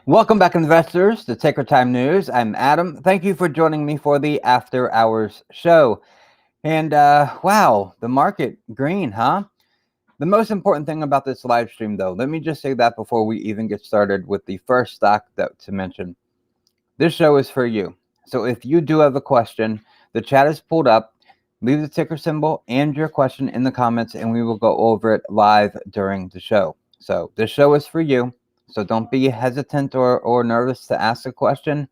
Welcome back, investors, to Ticker Time News. I'm Adam. Thank you for joining me for the After Hours show. And wow, the market green, huh? The most important thing about this live stream, though, let me just say that before we even get started with the first stock to mention. This show is for you. So if you do have a question, the chat is pulled up. Leave the ticker symbol and your question in the comments, and we will go over it live during the show. So this show is for you. So don't be hesitant or nervous to ask a question.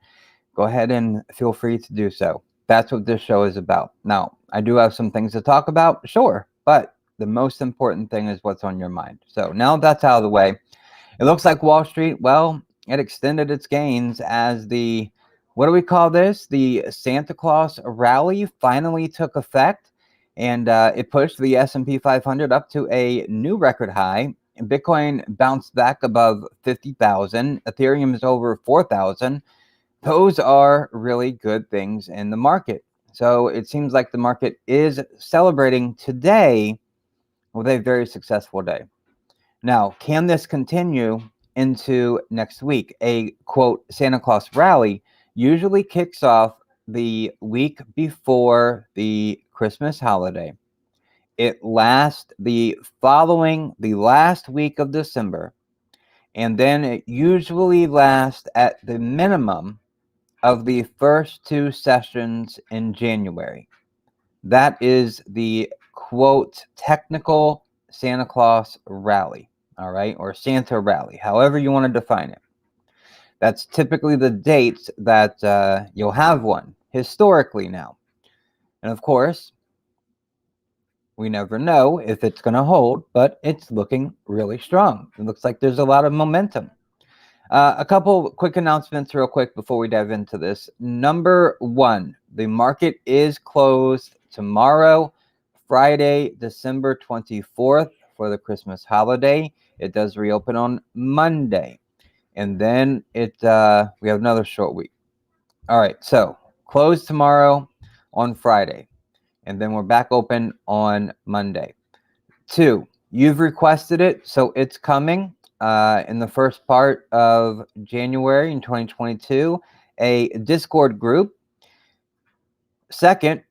Go ahead and feel free to do so. That's what this show is about. Now, I do have some things to talk about, sure, but the most important thing is what's on your mind. So now that's out of the way, it looks like Wall Street, well, it extended its gains as the, what do we call this? The Santa Claus rally finally took effect, and it pushed the S&P 500 up to a new record high. Bitcoin bounced back above 50,000. Ethereum is over 4,000. Those are really good things in the market. So it seems like the market is celebrating today with a very successful day. Now, can this continue into next week? A quote Santa Claus rally usually kicks off the week before the Christmas holiday. It lasts the last week of December, and then it usually lasts at the minimum of the first two sessions in January. That is the quote technical Santa Claus rally, all right, or Santa rally, however you want to define it. That's typically the dates that you'll have one historically now. And of course, we never know if it's going to hold, but it's looking really strong. It looks like there's a lot of momentum. A couple quick announcements real quick before we dive into this. Number one, the market is closed tomorrow, Friday, December 24th for the Christmas holiday. It does reopen on Monday. And then we have another short week. All right, so closed tomorrow on Friday. And then we're back open on Monday. Two, you've requested it, so it's coming. In the first part of January in 2022, a Discord group. Second,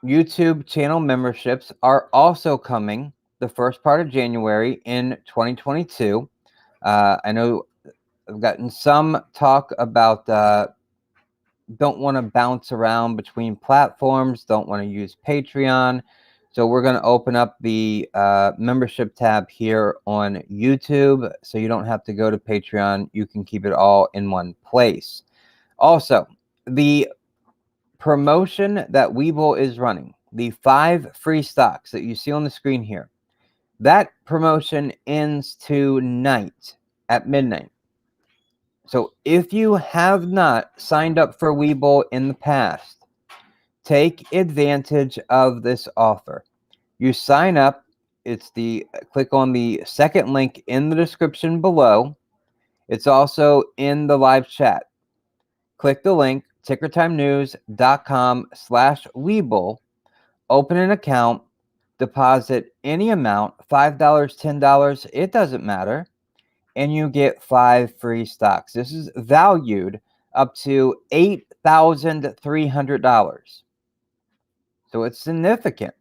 YouTube channel memberships are also coming the first part of January in 2022. I know I've gotten some talk about don't want to bounce around between platforms, don't want to use Patreon. So we're going to open up the membership tab here on YouTube, so you don't have to go to Patreon. You can keep it all in one place. Also, the promotion that Webull is running, the 5 free stocks that you see on the screen here, that promotion ends tonight at midnight. So if you have not signed up for Webull in the past, take advantage of this offer. You sign up. It's click on the second link in the description below. It's also in the live chat. Click the link, tickertimenews.com/Webull. Open an account, deposit any amount, $5, $10, it doesn't matter, and you get 5 free stocks. This is valued up to $8,300. So it's significant.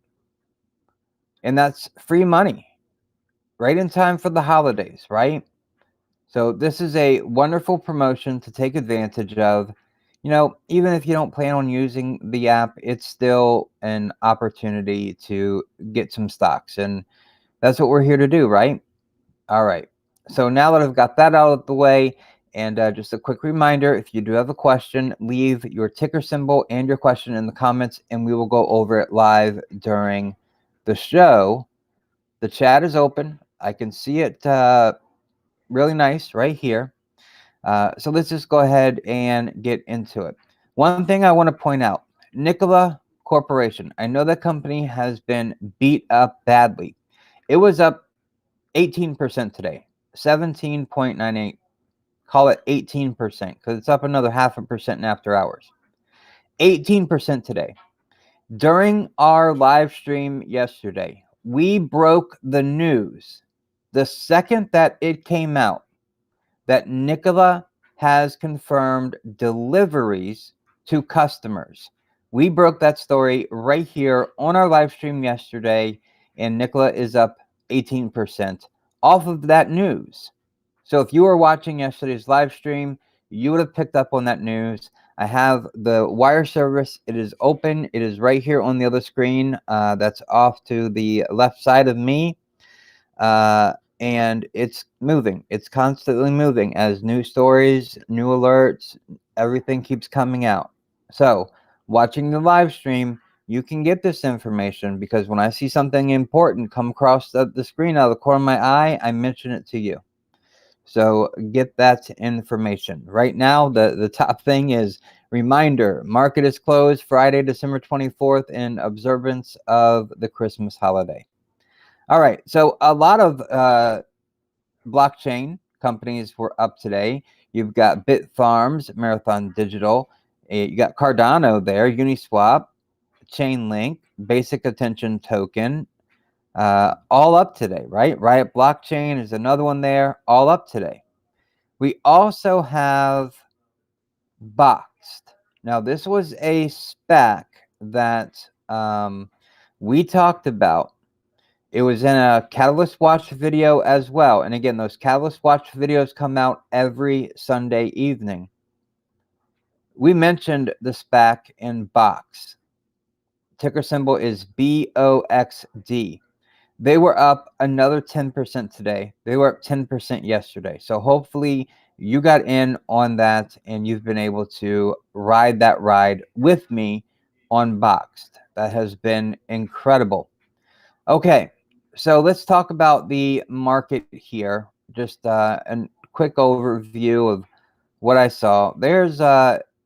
And that's free money right in time for the holidays, right? So this is a wonderful promotion to take advantage of. You know, even if you don't plan on using the app, it's still an opportunity to get some stocks. And that's what we're here to do, right? All right. So now that I've got that out of the way, and just a quick reminder, if you do have a question, leave your ticker symbol and your question in the comments, and we will go over it live during the show. The chat is open. I can see it really nice right here. So let's just go ahead and get into it. One thing I want to point out, Nikola Corporation. I know that company has been beat up badly. It was up 18% today, 17.98. Call it 18% because it's up another 0.5% in after hours. 18% today. During our live stream yesterday, we broke the news the second that it came out that Nikola has confirmed deliveries to customers. We broke that story right here on our live stream yesterday, and Nikola is up 18% off of that news. So if you were watching yesterday's live stream, you would have picked up on that news. I have the wire service. It is open. It is right here on the other screen. That's off to the left side of me. And it's moving. It's constantly moving as new stories, new alerts, everything keeps coming out. So watching the live stream, you can get this information because when I see something important come across the screen out of the corner of my eye, I mention it to you. So get that information. Right now, the top thing is reminder, market is closed Friday, December 24th in observance of the Christmas holiday. All right, so a lot of blockchain companies were up today. You've got Bitfarms, Marathon Digital, you got Cardano there, Uniswap, Chainlink, Basic Attention Token, all up today, right? Riot Blockchain is another one there, all up today. We also have Boxed. Now, this was a SPAC that we talked about. It was in a Catalyst Watch video as well. And again, those Catalyst Watch videos come out every Sunday evening. We mentioned the SPAC in Box. Ticker symbol is BOXD. They were up another 10% today. They were up 10% yesterday. So hopefully you got in on that and you've been able to ride that ride with me on Boxed. That has been incredible. Okay, so let's talk about the market here. Just a quick overview of what I saw. There's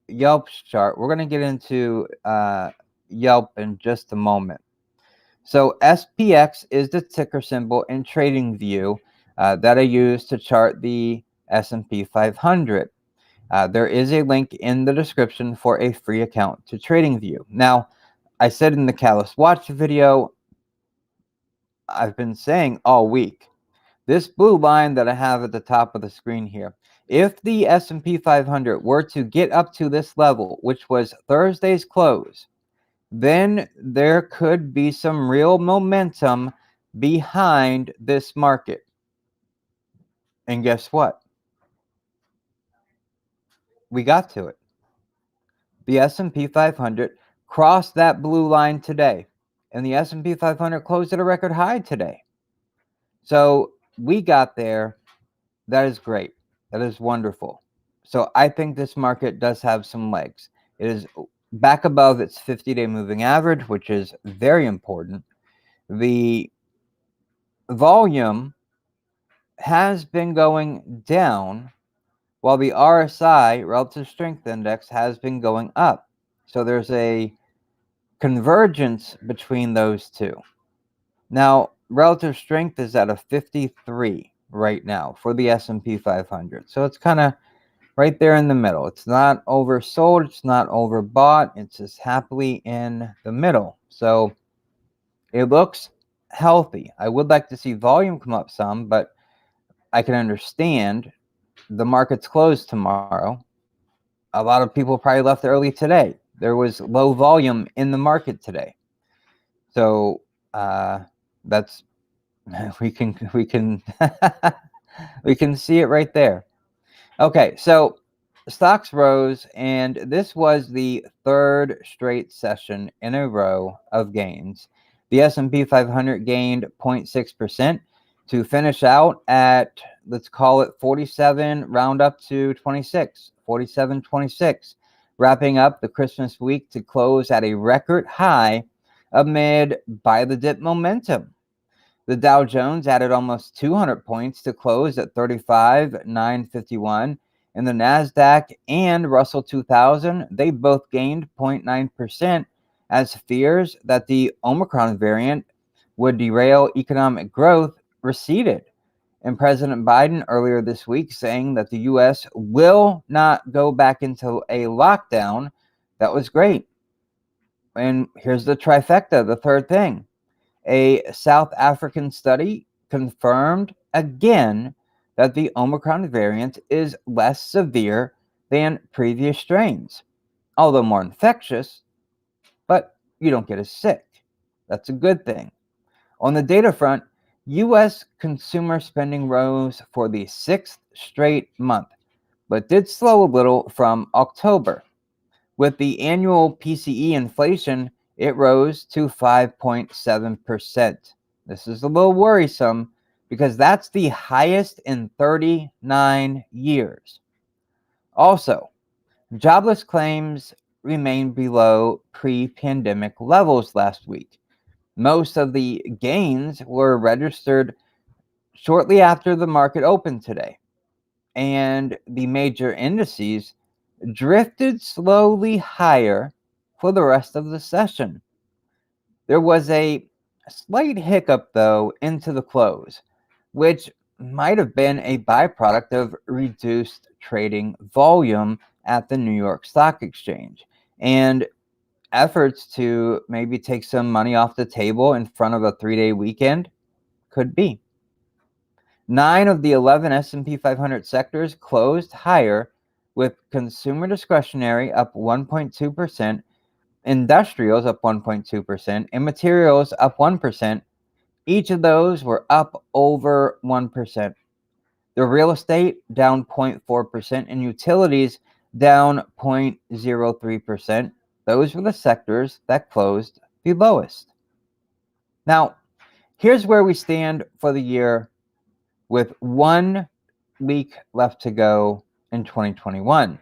Yelp's chart. We're going to get into Yelp in just a moment. So SPX is the ticker symbol in TradingView that I use to chart the S&P 500. There is a link in the description for a free account to TradingView. Now, I said in the Catalyst Watch video, I've been saying all week, this blue line that I have at the top of the screen here, if the S&P 500 were to get up to this level, which was Thursday's close, then there could be some real momentum behind this market. And guess what? We got to it. The S&P 500 crossed that blue line today, and the S&P 500 closed at a record high today. So we got there. That is great. That is wonderful. So I think this market does have some legs. It is back above its 50-day moving average, which is very important. The volume has been going down while the RSI, Relative Strength Index, has been going up. So there's a convergence between those two. Now, relative strength is at a 53 right now for the S&P 500. So it's kind of right there in the middle. It's not oversold. It's not overbought. It's just happily in the middle. So it looks healthy. I would like to see volume come up some, but I can understand the market's closed tomorrow. A lot of people probably left early today. There was low volume in the market today. So that's we can we can see it right there. Okay, so stocks rose, and this was the third straight session in a row of gains. The S&P 500 gained 0.6% to finish out at, let's call it 47, round up to 26, 47.26, wrapping up the Christmas week to close at a record high amid buy the dip momentum. The Dow Jones added almost 200 points to close at 35,951, and the Nasdaq and Russell 2000, they both gained 0.9% as fears that the Omicron variant would derail economic growth receded. And President Biden earlier this week saying that the U.S. will not go back into a lockdown. That was great. And here's the trifecta, the third thing. A South African study confirmed again that the Omicron variant is less severe than previous strains, although more infectious, but you don't get as sick. That's a good thing. On the data front, U.S. consumer spending rose for the sixth straight month, but did slow a little from October. With the annual PCE inflation, it rose to 5.7%. This is a little worrisome because that's the highest in 39 years. Also, jobless claims remained below pre-pandemic levels last week. Most of the gains were registered shortly after the market opened today, and the major indices drifted slowly higher for the rest of the session. There was a slight hiccup, though, into the close, which might have been a byproduct of reduced trading volume at the New York Stock Exchange and efforts to maybe take some money off the table in front of a 3-day weekend. Could be. 9 of the 11 S&P 500 sectors closed higher, with consumer discretionary up 1.2%, industrials up 1.2%, and materials up 1%. Each of those were up over 1%. The real estate down 0.4%, and utilities down 0.03%. Those were the sectors that closed the lowest. Now, here's where we stand for the year with 1 week left to go in 2021.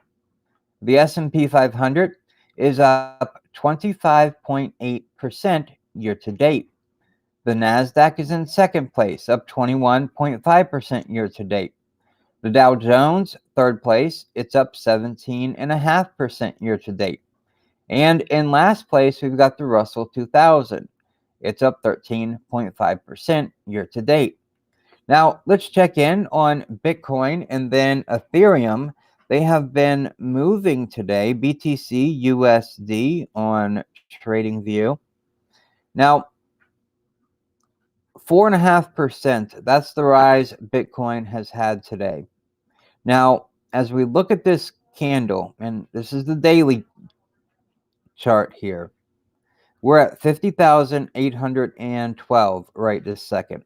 The S&P 500 is up 25.8% year to date. The NASDAQ is in second place, up 21.5% year to date. The Dow Jones, third place, it's up 17.5% year to date. And in last place, we've got the Russell 2000. It's up 13.5% year to date. Now, let's check in on Bitcoin and then Ethereum. They have been moving today, BTC USD on TradingView. Now, 4.5%, that's the rise Bitcoin has had today. Now, as we look at this candle, and this is the daily chart here, we're at 50,812 right this second.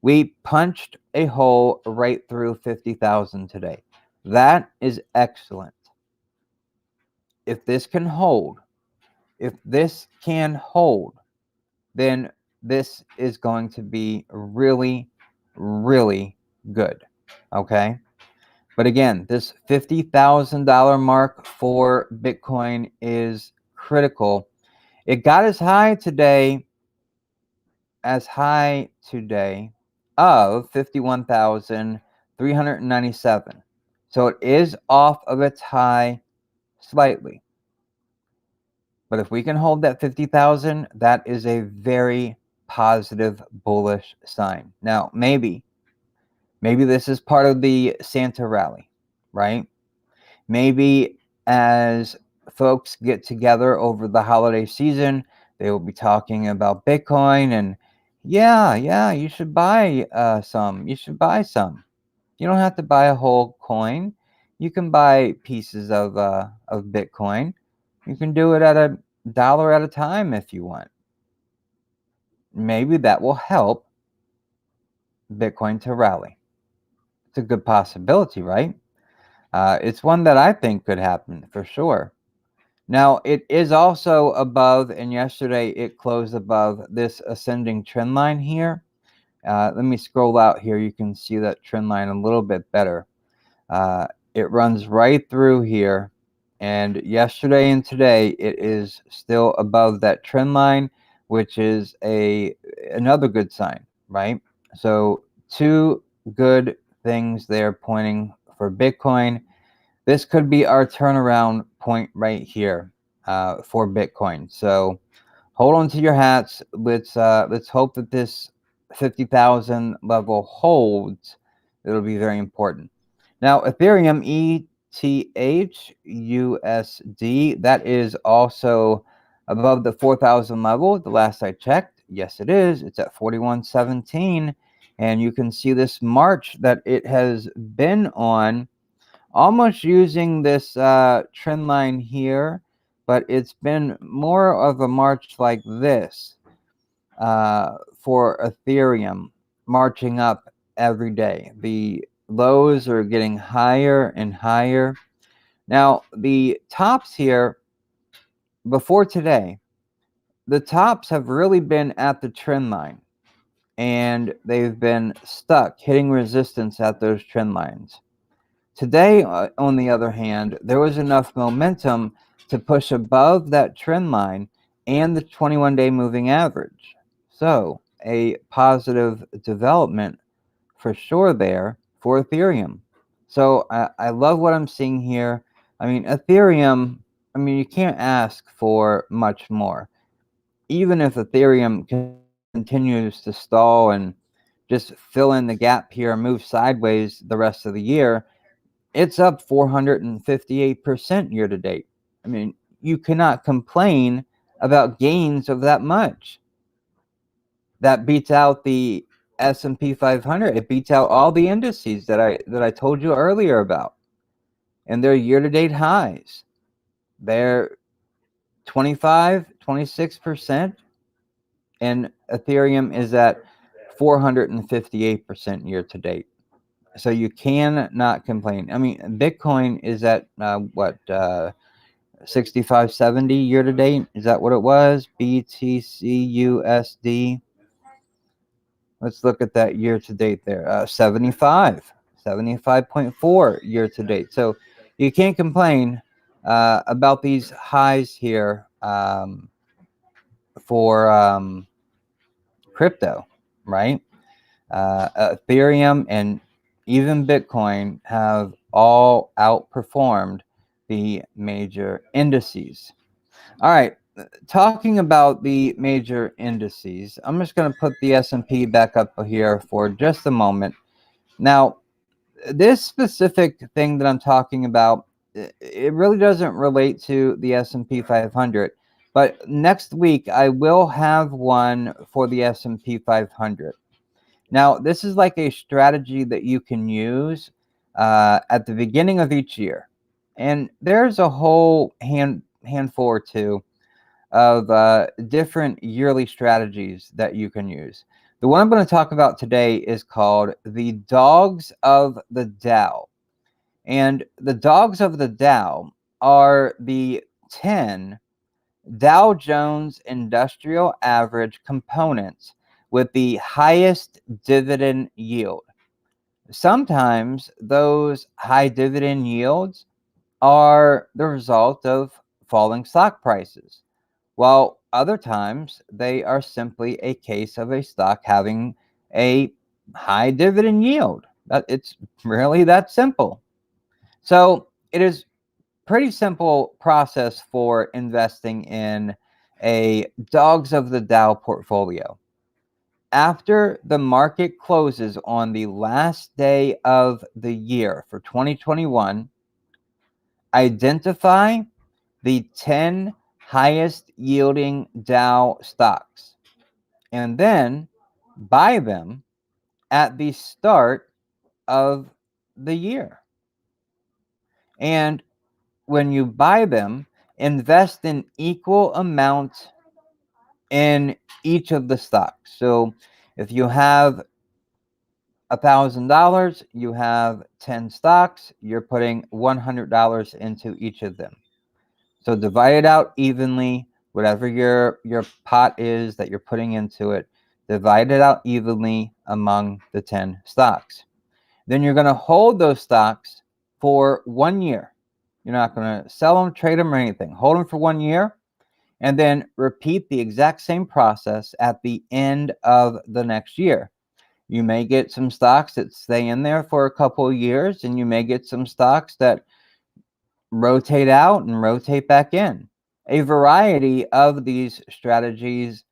We punched a hole right through 50,000 today. That is excellent. If this can hold, then this is going to be really, really good. Okay? But again, this $50,000 mark for Bitcoin is critical. It got as high today of 51,397. So it is off of its high slightly. But if we can hold that 50,000, that is a very positive, bullish sign. Now, maybe this is part of the Santa rally, right? Maybe as folks get together over the holiday season, they will be talking about Bitcoin and yeah, you should buy some. You should buy some. You don't have to buy a whole coin. You can buy pieces of Bitcoin. You can do it at $1 at a time if you want. Maybe that will help Bitcoin to rally. It's a good possibility, right? It's one that I think could happen for sure. Now, it is also above, and yesterday it closed above this ascending trend line here. Let me scroll out here. You can see that trend line a little bit better. It runs right through here. And yesterday and today, it is still above that trend line, which is another good sign, right? So 2 good things there pointing for Bitcoin. This could be our turnaround point right here for Bitcoin. So hold on to your hats. Let's hope that this 50,000 level holds. It'll be very important. Now, Ethereum ETHUSD, that is also above the 4,000 level. The last I checked, yes, it is. It's at 4117, And you can see this march that it has been on, almost using this trend line here, but it's been more of a march like this for Ethereum, marching up every day. The lows are getting higher and higher. Now, the tops here before today, the tops have really been at the trend line, and they've been stuck, hitting resistance at those trend lines. Today, on the other hand, there was enough momentum to push above that trend line and the 21-day moving average. So, a positive development for sure there for Ethereum. So, I love what I'm seeing here. I mean, Ethereum, I mean, you can't ask for much more. Even if Ethereum continues to stall and just fill in the gap here and move sideways the rest of the year, it's up 458% year to date. I mean, you cannot complain about gains of that much. That beats out the S&P 500. It beats out all the indices that I told you earlier about. And their year to date highs. They're 25, 26%, and Ethereum is at 458% year to date. So you cannot complain. I mean, Bitcoin is at 65, 70 year to date. Is that what it was? BTC USD. Let's look at that year to date there. 75, 75.4 year to date. So you can't complain about these highs here for crypto, right? Ethereum and even Bitcoin have all outperformed the major indices. All right, talking about the major indices, I'm just going to put the S&P back up here for just a moment. Now, this specific thing that I'm talking about, it really doesn't relate to the S&P 500, but next week I will have one for the S&P 500. Now, this is like a strategy that you can use at the beginning of each year. And there's a whole handful or two of different yearly strategies that you can use. The one I'm going to talk about today is called the Dogs of the Dow. And the Dogs of the Dow are the 10 Dow Jones Industrial Average components with the highest dividend yield. Sometimes those high dividend yields are the result of falling stock prices, while other times they are simply a case of a stock having a high dividend yield. It's really that simple. So it is pretty simple process for investing in a Dogs of the Dow portfolio. After the market closes on the last day of the year for 2021, identify the 10 highest yielding Dow stocks and then buy them at the start of the year. And when you buy them, invest in equal amount in each of the stocks. So if you have $1,000, you have 10 stocks, you're putting $100 into each of them. So divide it out evenly, whatever your pot is that you're putting into it, divide it out evenly among the 10 stocks. Then you're going to hold those stocks for 1 year. You're not going to sell them, trade them, or anything. Hold them for 1 year, and then repeat the exact same process at the end of the next year. You may get some stocks that stay in there for a couple of years, and you may get some stocks that rotate out and rotate back in. A variety of these strategies,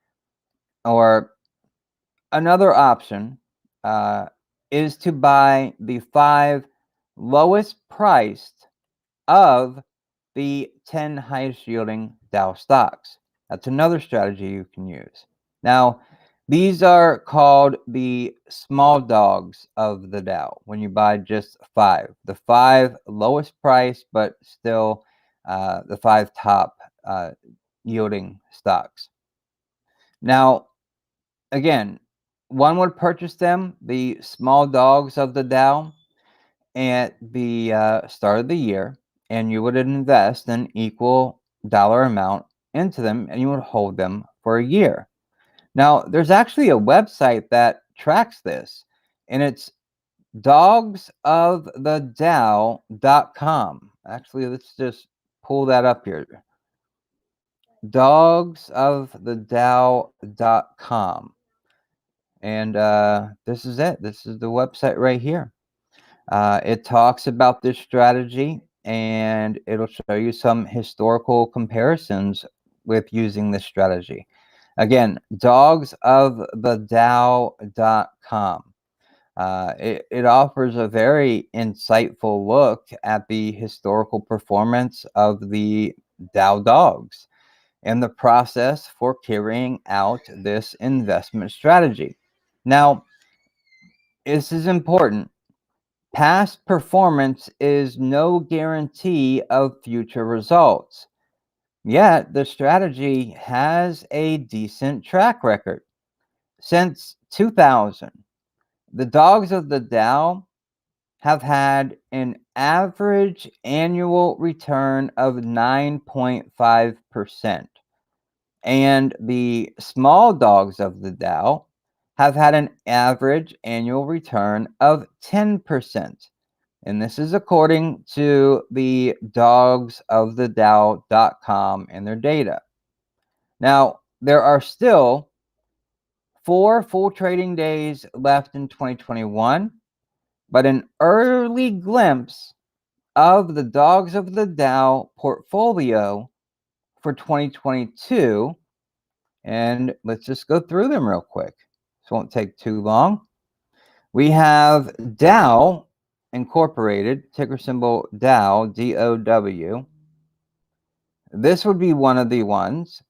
or another option, is to buy the 5 lowest priced of the 10 highest yielding Dow stocks. That's another strategy you can use. Now, These are called the small dogs of the Dow when you buy just 5. The 5 lowest price, but still the 5 top yielding stocks. Now, again, one would purchase them, the small dogs of the Dow, at the start of the year, and you would invest an equal dollar amount into them, and you would hold them for a year. Now, there's actually a website that tracks this, and it's dogsofthedow.com. Actually, let's just pull that up here. Dogsofthedow.com. And this is it. This is the website right here. It talks about this strategy, and it'll show you some historical comparisons with using this strategy. Again, dogsofthedow.com. It offers a very insightful look at the historical performance of the Dow dogs and the process for carrying out this investment strategy. Now, this is important. Past performance is no guarantee of future results. Yet, the strategy has a decent track record. Since 2000, the dogs of the Dow have had an average annual return of 9.5%. And the small dogs of the Dow have had an average annual return of 10%. And this is according to the dogsofthedow.com and their data. Now, there are still 4 full trading days left in 2021, but an early glimpse of the dogs of the Dow portfolio for 2022. And let's just go through them real quick. This won't take too long. We have Dow Incorporated, ticker symbol Dow, DOW. This would be one of the ones.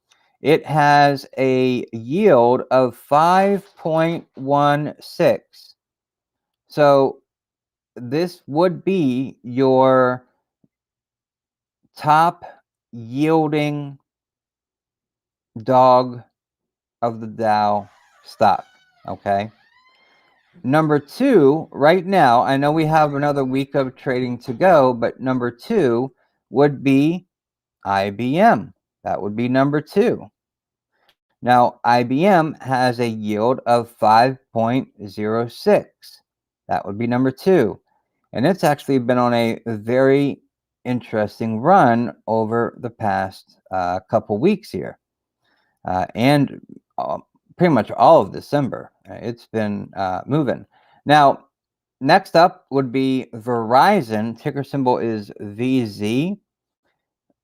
It has a yield of 5.16. So this would be your top yielding dog of the Dow stock. Okay. Number 2, right now, I know we have another week of trading to go, but number 2 would be IBM. That would be number 2. Now, IBM has a yield of 5.06. That would be number 2. And it's actually been on a very interesting run over the past couple weeks here. And pretty much all of December. It's been moving. Now, next up would be Verizon. Ticker symbol is VZ.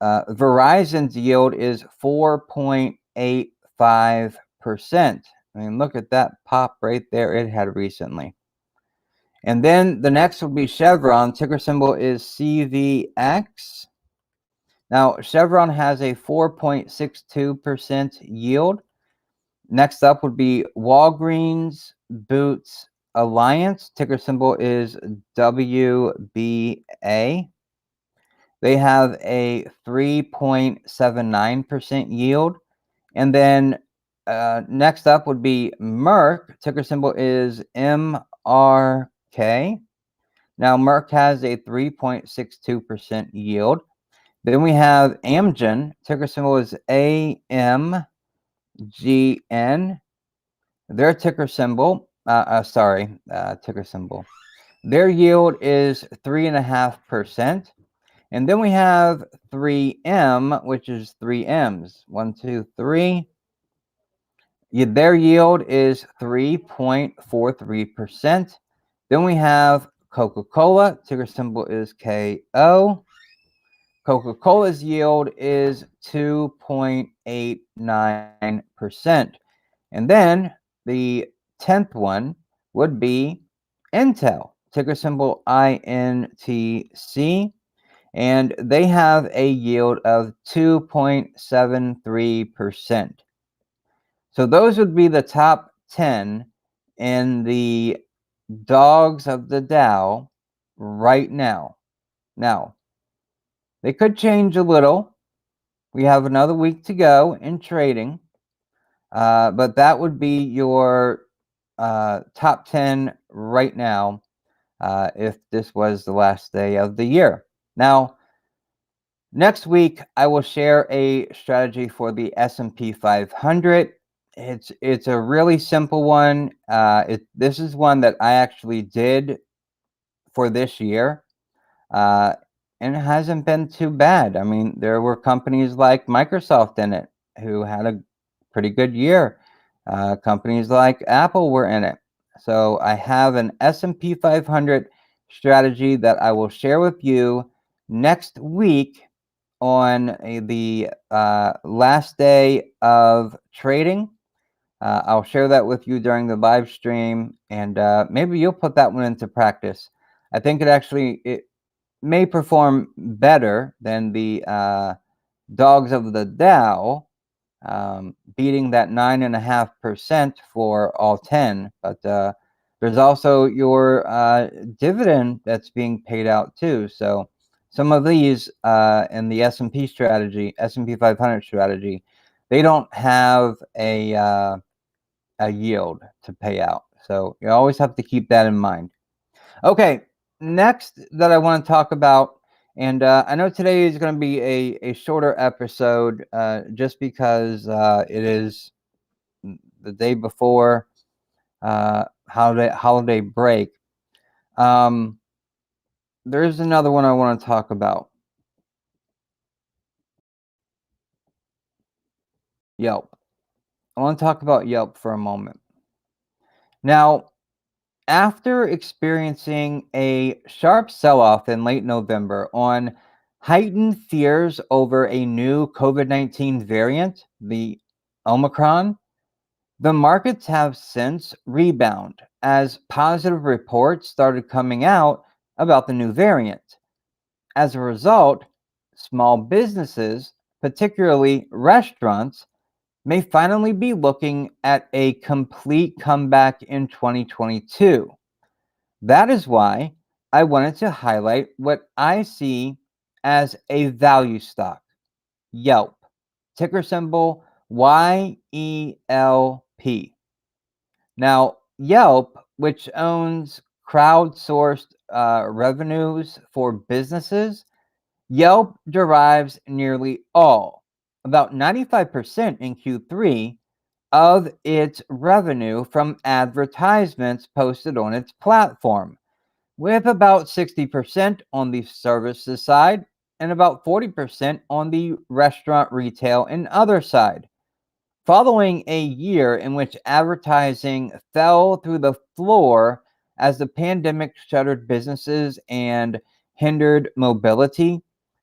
Verizon's yield is 4.85%. I mean, look at that pop right there it had recently. And then the next would be Chevron. Ticker symbol is CVX. Now, Chevron has a 4.62% yield. Next up would be Walgreens Boots Alliance. Ticker symbol is WBA. They have a 3.79% yield. And then next up would be Merck. Ticker symbol is MRK. Now, Merck has a 3.62% yield. Then we have Amgen. Ticker symbol is AMGN. Their ticker symbol, ticker symbol. Their yield is 3.5%. And then we have 3M, which is 3 M's. 1, 2, 3. Their yield is 3.43%. Then we have Coca-Cola. Ticker symbol is KO. Coca-Cola's yield is 2.89%. And then the 10th one would be Intel. Ticker symbol INTC. And they have a yield of 2.73%. So those would be the top 10 in the dogs of the Dow right now. Now, they could change a little. We have another week to go in trading, but that would be your top 10 right now if this was the last day of the year. Now, next week, I will share a strategy for the S&P 500. It's a really simple one. This is one that I actually did for this year, uh, and it hasn't been too bad. I mean, there were companies like Microsoft in it who had a pretty good year. Companies like Apple were in it. So I have an S&P 500 strategy that I will share with you next week on the last day of trading. I'll share that with you during the live stream, and maybe you'll put that one into practice. I think it may perform better than the dogs of the Dow, beating that 9.5% for all 10. But there's also your dividend that's being paid out too. So some of these in the S&P strategy, S&P 500 strategy, they don't have a yield to pay out. So you always have to keep that in mind. Okay, next that I want to talk about, and I know today is going to be a shorter episode just because it is the day before holiday break. There's another one I want to talk about. Yelp. I want to talk about Yelp for a moment. Now, after experiencing a sharp sell-off in late November on heightened fears over a new COVID-19 variant, the Omicron, the markets have since rebounded as positive reports started coming out about the new variant. As a result, small businesses, particularly restaurants, may finally be looking at a complete comeback in 2022. That is why I wanted to highlight what I see as a value stock, Yelp, ticker symbol YELP. Now, Yelp, which owns crowdsourced revenues for businesses, Yelp derives nearly all, about 95% in Q3, of its revenue from advertisements posted on its platform, with about 60% on the services side and about 40% on the restaurant, retail, and other side. Following a year in which advertising fell through the floor as the pandemic shuttered businesses and hindered mobility,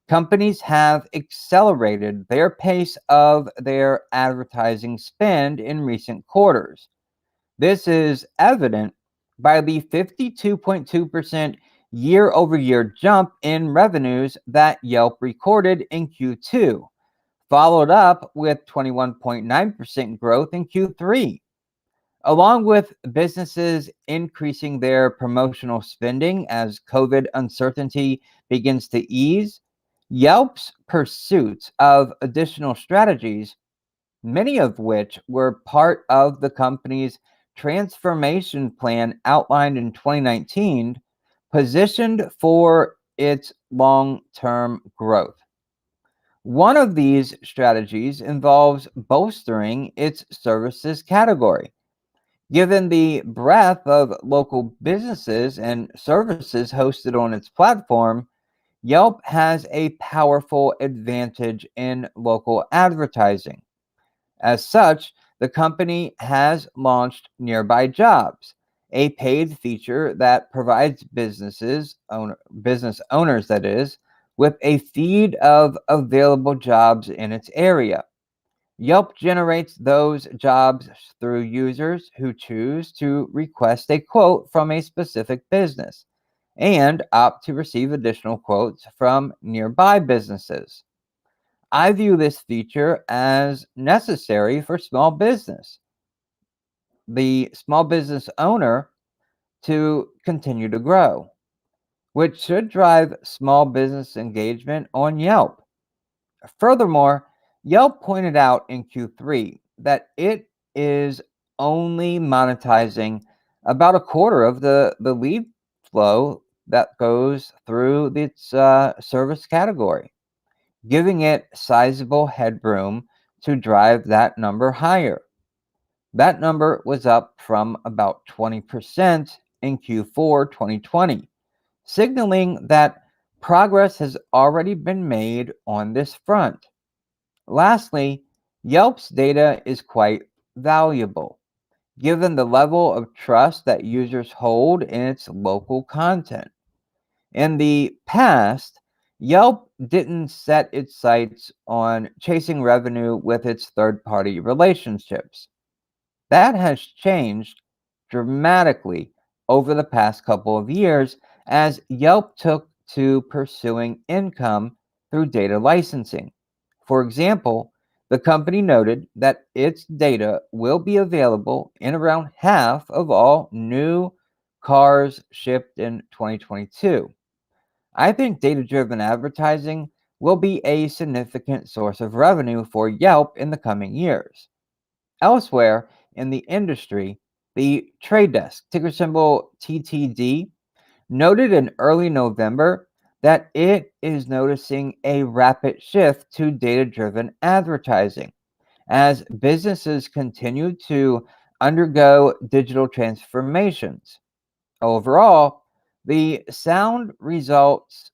companies have accelerated their pace of their advertising spend in recent quarters. This is evident by the 52.2% year over year jump in revenues that Yelp recorded in Q2, followed up with 21.9% growth in Q3. Along with businesses increasing their promotional spending as COVID uncertainty begins to ease, Yelp's pursuit of additional strategies, many of which were part of the company's transformation plan outlined in 2019, positioned for its long-term growth. One of these strategies involves bolstering its services category. Given the breadth of local businesses and services hosted on its platform, Yelp has a powerful advantage in local advertising. As such, the company has launched Nearby Jobs, a paid feature that provides business owners, that is, with a feed of available jobs in its area. Yelp generates those jobs through users who choose to request a quote from a specific business and opt to receive additional quotes from nearby businesses. I view this feature as necessary for small business. the small business owner to continue to grow, which should drive small business engagement on Yelp. Furthermore, Yelp pointed out in Q3 that it is only monetizing about a quarter of the lead flow that goes through its service category, giving it sizable headroom to drive that number higher. That number was up from about 20% in Q4 2020, signaling that progress has already been made on this front. Lastly, Yelp's data is quite valuable, given the level of trust that users hold in its local content. In the past, Yelp didn't set its sights on chasing revenue with its third party relationships. That has changed dramatically over the past couple of years as Yelp took to pursuing income through data licensing. For example, the company noted that its data will be available in around half of all new cars shipped in 2022. I think data driven advertising will be a significant source of revenue for Yelp in the coming years. Elsewhere in the industry, the Trade Desk, ticker symbol TTD, noted in early November that it is noticing a rapid shift to data driven advertising as businesses continue to undergo digital transformations. Overall, the sound results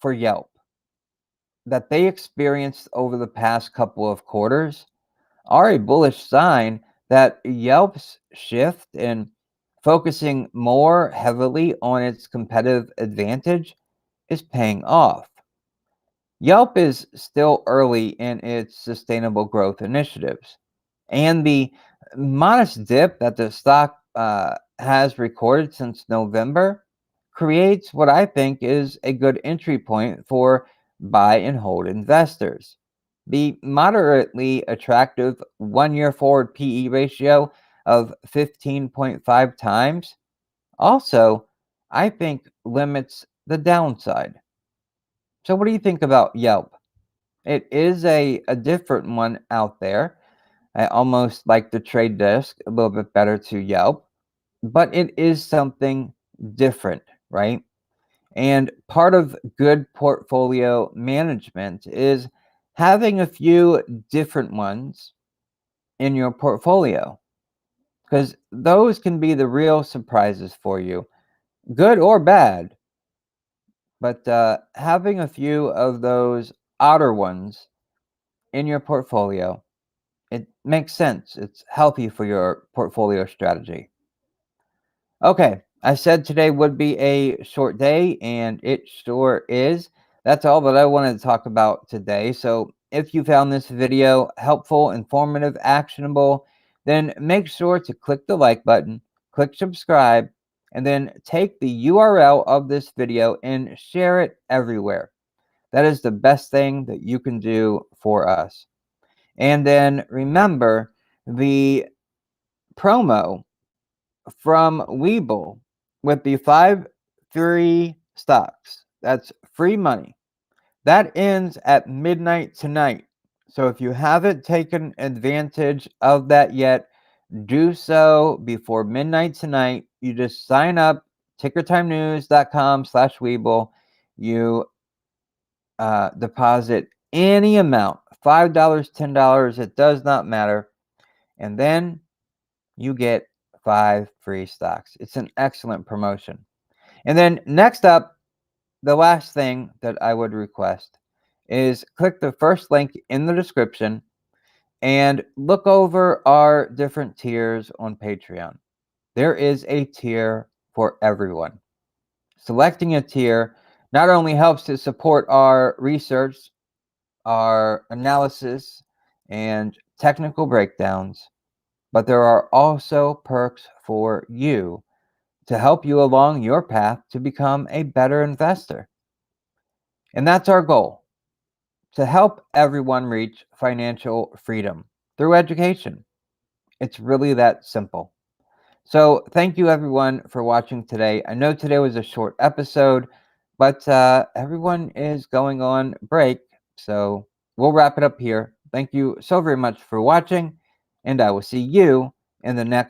for Yelp that they experienced over the past couple of quarters are a bullish sign that Yelp's shift in focusing more heavily on its competitive advantage is paying off. Yelp is still early in its sustainable growth initiatives, and the modest dip that the stock has recorded since November creates what I think is a good entry point for buy and hold investors. The moderately attractive 1 year forward PE ratio of 15.5 times also, I think, limits the downside. So, what do you think about Yelp? It is a different one out there. I almost like the Trade Desk a little bit better to Yelp, but it is something different, right? And part of good portfolio management is having a few different ones in your portfolio because those can be the real surprises for you, good or bad. But having a few of those outer ones in your portfolio, it makes sense. It's healthy for your portfolio strategy. Okay, I said today would be a short day, and it sure is. That's all that I wanted to talk about today. So if you found this video helpful, informative, actionable, then make sure to click the like button, click subscribe, and then take the URL of this video and share it everywhere. That is the best thing that you can do for us. And then remember the promo from Webull with the 5 free stocks. That's free money. That ends at midnight tonight. So if you haven't taken advantage of that yet, do so before midnight tonight. You just sign up, tickertimenews.com/Webull. You deposit any amount, $5, $10, it does not matter. And then you get 5 free stocks. It's an excellent promotion. And then next up, the last thing that I would request is click the first link in the description and look over our different tiers on Patreon. There is a tier for everyone. Selecting a tier not only helps to support our research, our analysis, and technical breakdowns, but there are also perks for you to help you along your path to become a better investor. And that's our goal, to help everyone reach financial freedom through education. It's really that simple. So thank you everyone for watching today. I know today was a short episode, but everyone is going on break. So we'll wrap it up here. Thank you so very much for watching, and I will see you in the next